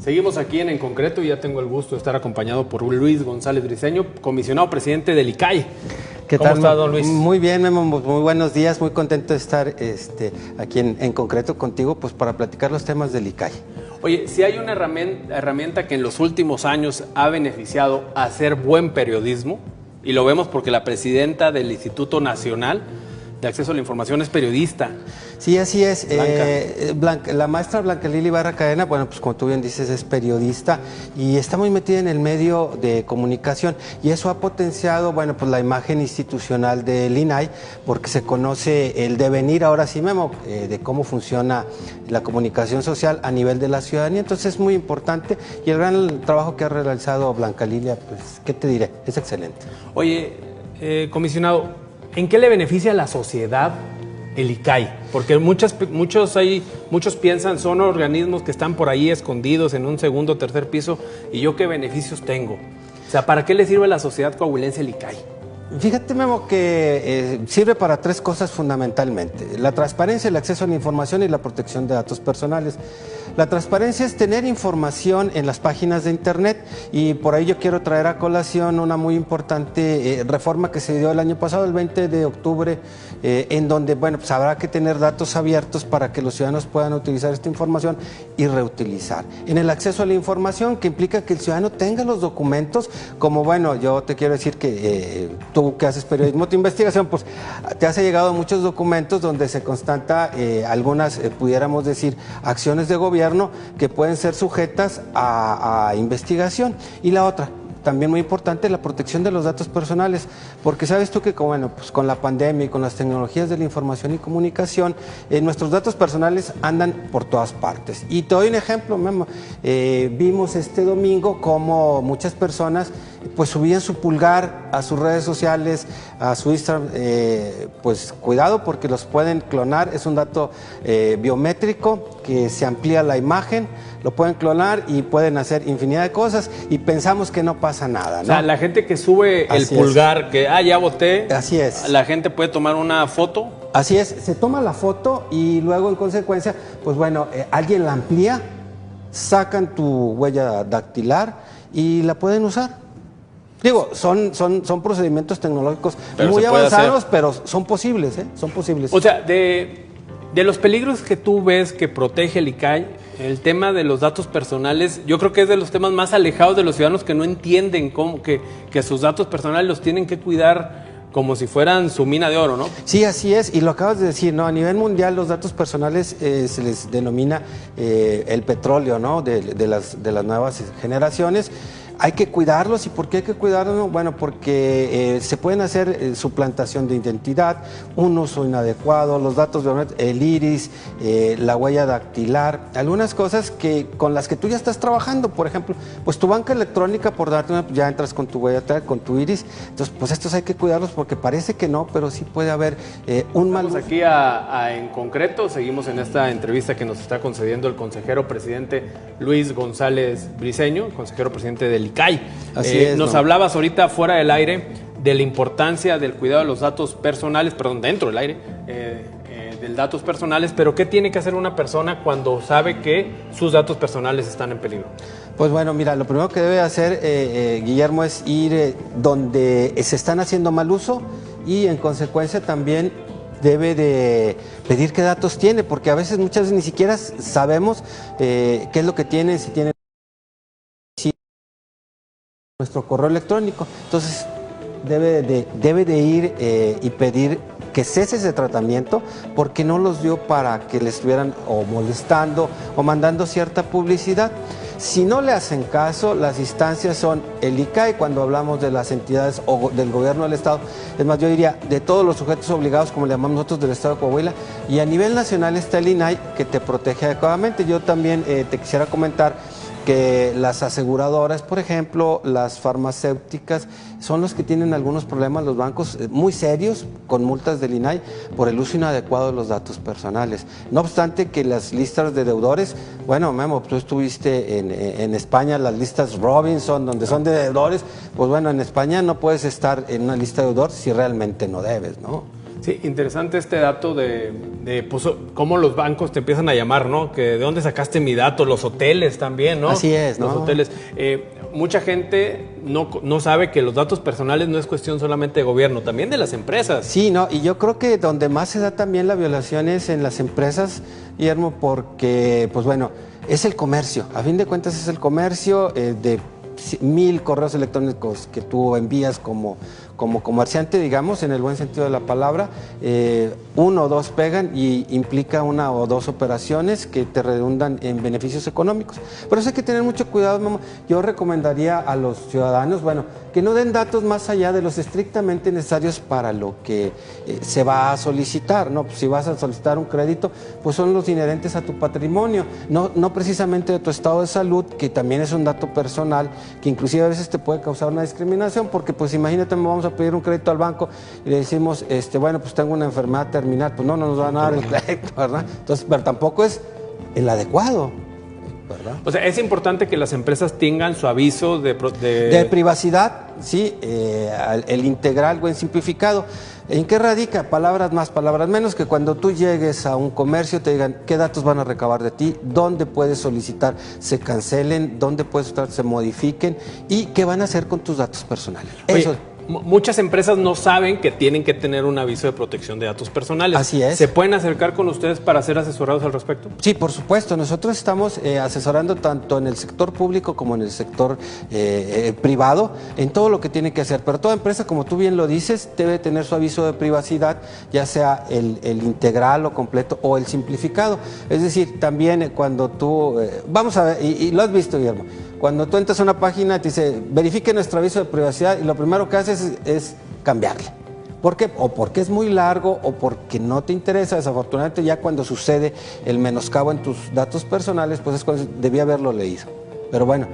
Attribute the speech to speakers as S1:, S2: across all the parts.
S1: Seguimos aquí en Concreto y ya tengo el gusto de estar acompañado por Luis González Briceño, comisionado presidente del ICAI.
S2: ¿Qué
S1: ¿Cómo
S2: tal,
S1: está, don Luis?
S2: Muy bien, Memo, muy buenos días, muy contento de estar aquí en Concreto contigo, pues para platicar los temas del ICAI.
S1: Oye, si hay una herramienta que en los últimos años ha beneficiado a hacer buen periodismo, y lo vemos porque la presidenta del Instituto Nacional de Acceso a la Información es periodista.
S2: Sí, así es. La maestra Blanca Lili Barra Cadena, bueno, pues como tú bien dices, es periodista y está muy metida en el medio de comunicación y eso ha potenciado, bueno, pues la imagen institucional del INAI porque se conoce el devenir, ahora sí, Memo, de cómo funciona la comunicación social a nivel de la ciudadanía. Entonces es muy importante y el gran trabajo que ha realizado Blanca Lilia, pues, ¿qué te diré? Es excelente.
S1: Oye, comisionado, ¿en qué le beneficia a la sociedad el ICAI? Porque muchos piensan son organismos que están por ahí escondidos en un segundo o tercer piso, y yo qué beneficios tengo. O sea, ¿para qué le sirve a la sociedad coahuilense el ICAI?
S2: Fíjate, Memo, que sirve para tres cosas fundamentalmente: la transparencia, el acceso a la información y la protección de datos personales. La transparencia es tener información en las páginas de internet y por ahí yo quiero traer a colación una muy importante reforma que se dio el año pasado, el 20 de octubre, en donde, bueno, pues habrá que tener datos abiertos para que los ciudadanos puedan utilizar esta información y reutilizar. En el acceso a la información, que implica que el ciudadano tenga los documentos, como, bueno, yo te quiero decir que tú que haces periodismo de investigación, pues te has llegado muchos documentos donde se constata algunas, pudiéramos decir, acciones de gobierno que pueden ser sujetas a investigación. Y la otra, también muy importante, la protección de los datos personales, porque sabes tú que bueno, pues con la pandemia y con las tecnologías de la información y comunicación, nuestros datos personales andan por todas partes. Y te doy un ejemplo, Memo. Vimos este domingo cómo muchas personas pues subían su pulgar a sus redes sociales, a su Instagram, pues cuidado porque los pueden clonar, es un dato biométrico que se amplía la imagen, lo pueden clonar y pueden hacer infinidad de cosas y pensamos que no pasa nada, ¿no?
S1: O sea, la gente que sube el pulgar, que ya voté,
S2: así es.
S1: La gente puede tomar una foto.
S2: Así es, se toma la foto y luego en consecuencia, pues bueno, alguien la amplía, sacan tu huella dactilar y la pueden usar. Digo, son procedimientos tecnológicos muy avanzados, pero son posibles, son posibles.
S1: O sea, de los peligros que tú ves que protege el ICAI, el tema de los datos personales, yo creo que es de los temas más alejados de los ciudadanos que no entienden cómo que sus datos personales los tienen que cuidar como si fueran su mina de oro, ¿no?
S2: Sí, así es, y lo acabas de decir, ¿no? A nivel mundial los datos personales se les denomina el petróleo, ¿no? De las nuevas generaciones. Hay que cuidarlos. ¿Y por qué hay que cuidarlos? Bueno, porque se pueden hacer suplantación de identidad, un uso inadecuado, los datos biométricos, el iris, la huella dactilar, algunas cosas con las que tú ya estás trabajando. Por ejemplo, pues tu banca electrónica, por darte una, ya entras con tu huella dactilar, con tu iris. Entonces, pues estos hay que cuidarlos porque parece que no, pero sí puede haber un mal uso.
S1: Aquí en Concreto, seguimos en esta entrevista que nos está concediendo el consejero presidente Luis González Briceño, consejero presidente del ICAI.
S2: Así es,
S1: nos hablabas ahorita fuera del aire de la importancia del cuidado de los datos personales, perdón, dentro del aire, de datos personales, pero ¿qué tiene que hacer una persona cuando sabe que sus datos personales están en peligro?
S2: Pues bueno, mira, lo primero que debe hacer, Guillermo, es ir donde se están haciendo mal uso y en consecuencia también debe de pedir qué datos tiene, porque a veces, muchas veces ni siquiera sabemos qué es lo que tiene, si tiene nuestro correo electrónico. Entonces debe de ir y pedir que cese ese tratamiento porque no los dio para que le estuvieran o molestando o mandando cierta publicidad. Si no le hacen caso, las instancias son el ICAI, cuando hablamos de las entidades o del gobierno del Estado, es más, yo diría de todos los sujetos obligados, como le llamamos nosotros, del Estado de Coahuila, y a nivel nacional está el INAI, que te protege adecuadamente. Yo también te quisiera comentar que las aseguradoras, por ejemplo, las farmacéuticas, son los que tienen algunos problemas, los bancos muy serios, con multas del INAI por el uso inadecuado de los datos personales. No obstante que las listas de deudores, bueno, Memo, tú estuviste en España, las listas Robinson, donde son de deudores, pues bueno, en España no puedes estar en una lista de deudor si realmente no debes, ¿no?
S1: Sí, interesante este dato de pues, cómo los bancos te empiezan a llamar, ¿no? Que de dónde sacaste mi dato, los hoteles también, ¿no?
S2: Así es, ¿no?
S1: Los hoteles. Mucha gente no sabe que los datos personales no es cuestión solamente de gobierno, también de las empresas.
S2: Sí, no, y yo creo que donde más se da también la violación es en las empresas, Guillermo, porque, pues bueno, es el comercio. A fin de cuentas es el comercio de 1000 correos electrónicos que tú envías como comerciante, digamos, en el buen sentido de la palabra, uno o dos pegan y implica una o dos operaciones que te redundan en beneficios económicos. Por eso hay que tener mucho cuidado, Memo. Yo recomendaría a los ciudadanos, bueno, que no den datos más allá de los estrictamente necesarios para lo que se va a solicitar, ¿no? Pues si vas a solicitar un crédito, pues son los inherentes a tu patrimonio, no precisamente de tu estado de salud, que también es un dato personal, que inclusive a veces te puede causar una discriminación, porque pues imagínate, vamos a pedir un crédito al banco y le decimos, bueno, pues tengo una enfermedad terminal, pues no nos van a dar el crédito, ¿verdad? Entonces, pero tampoco es el adecuado, ¿verdad?
S1: O sea, es importante que las empresas tengan su aviso de
S2: privacidad, sí, el integral o en simplificado. ¿En qué radica? Palabras más, palabras menos, que cuando tú llegues a un comercio te digan qué datos van a recabar de ti, dónde puedes solicitar se cancelen, dónde puedes solicitar se modifiquen y qué van a hacer con tus datos personales.
S1: Oye,
S2: eso.
S1: Muchas empresas no saben que tienen que tener un aviso de protección de datos personales.
S2: Así es.
S1: ¿Se pueden acercar con ustedes para ser asesorados al respecto?
S2: Sí, por supuesto. Nosotros estamos asesorando tanto en el sector público como en el sector privado, en todo lo que tiene que hacer. Pero toda empresa, como tú bien lo dices, debe tener su aviso de privacidad, ya sea el integral o completo o el simplificado. Es decir, también cuando tú... vamos a ver, y lo has visto, Guillermo. Cuando tú entras a una página te dice, verifique nuestro aviso de privacidad y lo primero que haces es cambiarle. ¿Por qué? O porque es muy largo o porque no te interesa. Desafortunadamente ya cuando sucede el menoscabo en tus datos personales, pues es cuando debía haberlo leído. Pero bueno,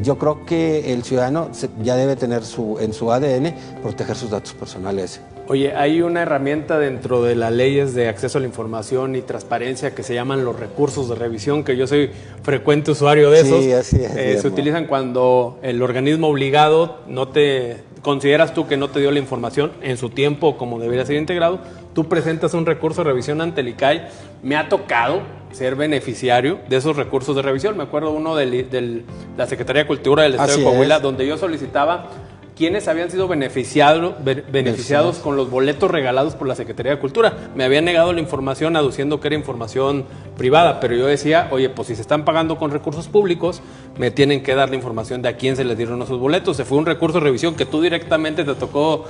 S2: yo creo que el ciudadano ya debe tener en su ADN proteger sus datos personales.
S1: Oye, hay una herramienta dentro de las leyes de acceso a la información y transparencia que se llaman los recursos de revisión, que yo soy frecuente usuario de esos.
S2: Sí, así es.
S1: Se utilizan cuando el organismo obligado consideras tú que no te dio la información en su tiempo como debería ser integrado, tú presentas un recurso de revisión ante el ICAI. Me ha tocado ser beneficiario de esos recursos de revisión. Me acuerdo uno de la Secretaría de Cultura del Estado de Coahuila, donde yo solicitaba quiénes habían sido beneficiados con los boletos regalados por la Secretaría de Cultura. Me habían negado la información aduciendo que era información privada, pero yo decía, oye, pues si se están pagando con recursos públicos, me tienen que dar la información de a quién se les dieron esos boletos. Se fue un recurso de revisión que tú directamente te tocó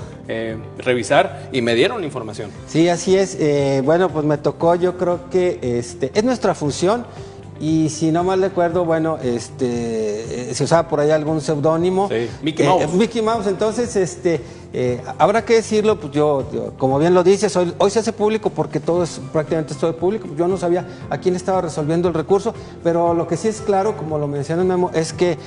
S1: revisar y me dieron la información.
S2: Sí, así es. Bueno, pues me tocó, yo creo que es nuestra función. Y si no mal recuerdo, bueno, se usaba por ahí algún seudónimo.
S1: Sí, Mickey Mouse.
S2: Mickey Mouse, entonces, habrá que decirlo, pues yo, como bien lo dices, hoy se hace público porque prácticamente es todo público. Yo no sabía a quién estaba resolviendo el recurso, pero lo que sí es claro, como lo mencionó Memo, es que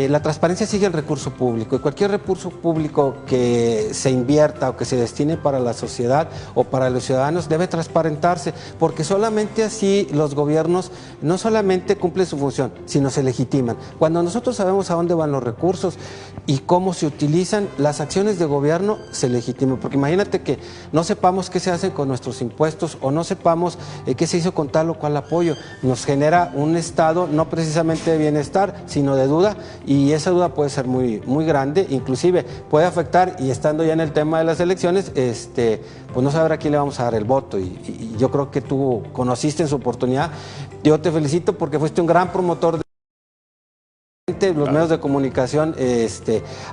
S2: la transparencia sigue el recurso público, y cualquier recurso público que se invierta o que se destine para la sociedad o para los ciudadanos debe transparentarse, porque solamente así los gobiernos no solamente cumplen su función, sino se legitiman. Cuando nosotros sabemos a dónde van los recursos y cómo se utilizan, las acciones de gobierno se legitiman, porque imagínate que no sepamos qué se hace con nuestros impuestos o no sepamos qué se hizo con tal o cual apoyo. Nos genera un estado no precisamente de bienestar, sino de duda, y esa duda puede ser muy, muy grande, inclusive puede afectar, y estando ya en el tema de las elecciones, pues no saber a quién le vamos a dar el voto, y yo creo que tú conociste en su oportunidad. Yo te felicito porque fuiste un gran promotor de... Los medios de comunicación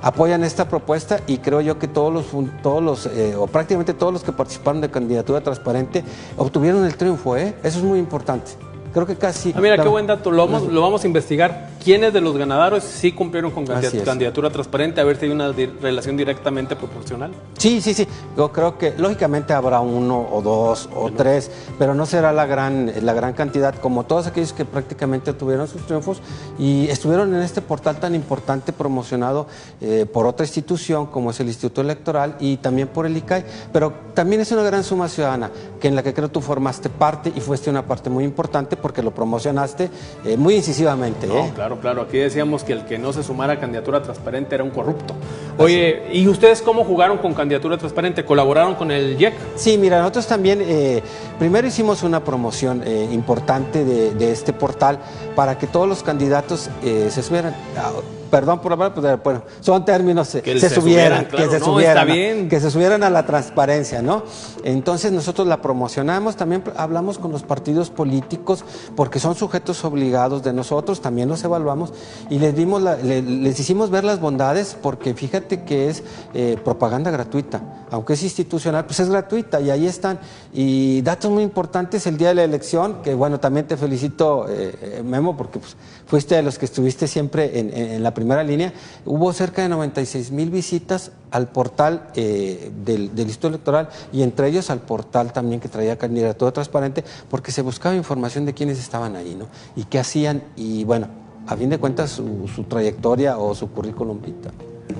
S2: apoyan esta propuesta, y creo yo que o prácticamente todos los que participaron de candidatura transparente obtuvieron el triunfo, Eso es muy importante. Creo que casi...
S1: mira, qué buen dato, lo vamos a investigar. ¿Quiénes de los ganadores sí cumplieron con candidatura transparente? A ver si hay una relación directamente proporcional.
S2: Sí. Yo creo que lógicamente habrá uno o dos o tres, pero no será la gran cantidad, como todos aquellos que prácticamente tuvieron sus triunfos y estuvieron en este portal tan importante promocionado por otra institución como es el Instituto Electoral y también por el ICAI. Pero también es una gran suma ciudadana en la que creo tú formaste parte y fuiste una parte muy importante porque lo promocionaste muy incisivamente.
S1: No, claro. claro. Aquí decíamos que el que no se sumara a Candidatura Transparente era un corrupto. Oye, ¿y ustedes cómo jugaron con Candidatura Transparente? ¿Colaboraron con el IEC?
S2: Sí, mira, nosotros también primero hicimos una promoción importante de este portal para que todos los candidatos se subieran. Perdón por hablar, pero bueno, son términos,
S1: que se subieran, claro.
S2: Que se subieran a la transparencia, ¿no? Entonces nosotros la promocionamos, también hablamos con los partidos políticos, porque son sujetos obligados de nosotros, también los evaluamos, y les hicimos ver las bondades, porque fíjate que es propaganda gratuita, aunque es institucional, pues es gratuita, y ahí están. Y datos muy importantes, el día de la elección, que bueno, también te felicito, Memo, porque pues, fuiste de los que estuviste siempre en la primera línea. Hubo cerca de 96,000 visitas al portal del Instituto Electoral, y entre ellos al portal también que traía Candidatura Transparente, porque se buscaba información de quiénes estaban ahí, ¿no? Y qué hacían, y bueno, a fin de cuentas su trayectoria o su currículum vitae.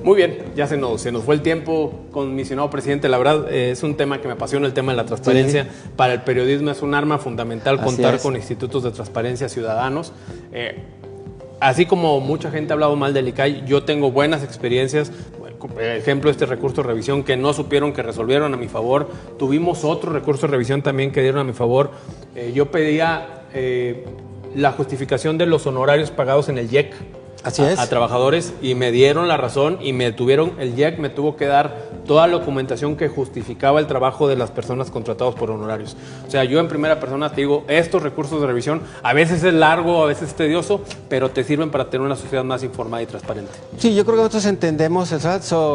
S1: Muy bien, ya se nos fue el tiempo, comisionado presidente. La verdad es un tema que me apasiona, el tema de la transparencia. Sí. Para el periodismo es un arma fundamental contar con institutos de transparencia ciudadanos. Así como mucha gente ha hablado mal del ICAI, yo tengo buenas experiencias. Por ejemplo, este recurso de revisión que no supieron, que resolvieron a mi favor. Tuvimos otro recurso de revisión también que dieron a mi favor. Yo pedía la justificación de los honorarios pagados en el IEC.
S2: Así es.
S1: A trabajadores, y me dieron la razón, y el IEC me tuvo que dar toda la documentación que justificaba el trabajo de las personas contratadas por honorarios. O sea, yo en primera persona te digo, estos recursos de revisión a veces es largo, a veces es tedioso, pero te sirven para tener una sociedad más informada y transparente.
S2: Sí, yo creo que nosotros entendemos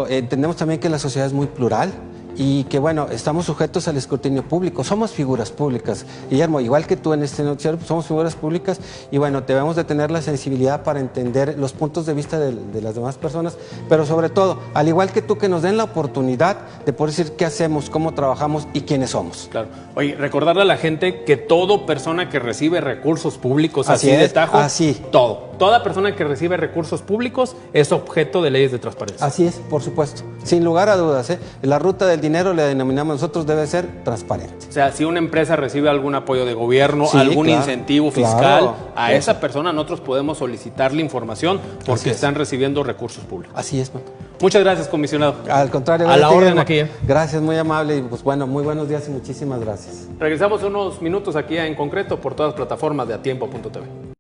S2: entendemos también que la sociedad es muy plural, y que bueno, estamos sujetos al escrutinio público, somos figuras públicas, Guillermo, igual que tú en este noticiero, pues somos figuras públicas, y bueno, debemos de tener la sensibilidad para entender los puntos de vista de las demás personas, pero sobre todo, al igual que tú, que nos den la oportunidad de poder decir qué hacemos, cómo trabajamos y quiénes somos.
S1: Claro. Oye, recordarle a la gente que toda persona que recibe recursos públicos así de tajo, toda persona que recibe recursos públicos es objeto de leyes de transparencia.
S2: Así es, por supuesto, sin lugar a dudas, la ruta del dinero, le denominamos nosotros, debe ser transparente.
S1: O sea, si una empresa recibe algún apoyo de gobierno, algún incentivo fiscal, a esa persona nosotros podemos solicitarle información porque están recibiendo recursos públicos.
S2: Así es, man.
S1: Muchas gracias, comisionado.
S2: Al contrario,
S1: a la orden aquí.
S2: Gracias, muy amable, y pues bueno, muy buenos días y muchísimas gracias.
S1: Regresamos unos minutos aquí En Concreto por todas las plataformas de atiempo.tv.